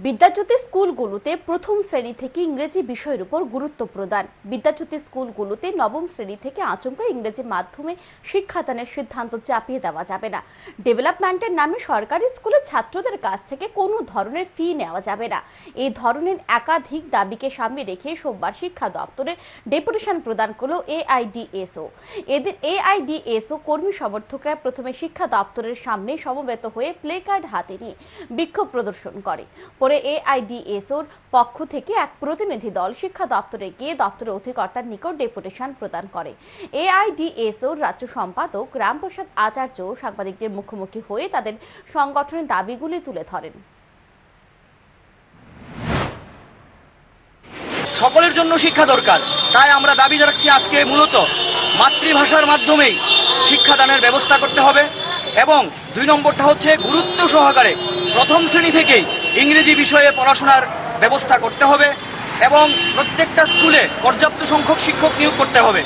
বিদ্যাজ্যোতি স্কুলগুলোতে প্রথম শ্রেণী থেকে ইংরেজি বিষয়ের উপর গুরুত্ব প্রদান। বিদ্যাজ্যোতি স্কুলগুলোতে নবম শ্রেণী থেকে আচমকা ইংরেজি মাধ্যমে শিক্ষাদানের সিদ্ধান্ত চাপিয়ে দেওয়া যাবে না। ডেভেলপমেন্টের নামে সরকারি স্কুলের ছাত্রদের কাছ থেকে কোনো ধরনের ফি নেওয়া যাবে না। এই ধরনের একাধিক দাবিকে সামনে রেখে সোমবার শিক্ষা দপ্তরের ডেপুটেশন প্রদান করল এআইডিএসও। এদিন এআইডিএসও কর্মী সমর্থকরা প্রথমে শিক্ষা দপ্তরের সামনে সমবেত হয়ে প্লে কার্ড হাতে নিয়ে বিক্ষোভ প্রদর্শন করে। পরে এআইডিএসওর পক্ষ থেকে এক প্রতিনিধি দল শিক্ষা দপ্তরে গিয়ে দপ্তরের অধিকর্তার নিকট ডেপুটেশন প্রদান করে। এআইডিএসওর রাজ্য সম্পাদক রামপ্রসাদ আচার্য সাংবাদিকদের মুখোমুখি হয়ে তাদের সংগঠনের দাবিগুলি তুলে ধরেন। সকলের জন্য শিক্ষা দরকার, তাই আমরা দাবি রাখছি আজকে মূলত মাতৃভাষার মাধ্যমেই শিক্ষাদানের ব্যবস্থা করতে হবে এবং ২ নম্বরটা হচ্ছে গুরুত্ব সহকারে প্রথম শ্রেণী থেকেই ইংরেজি বিষয়ে পড়াশোনার ব্যবস্থা করতে হবে এবং প্রত্যেকটা স্কুলে পর্যাপ্ত সংখ্যক শিক্ষক নিয়োগ করতে হবে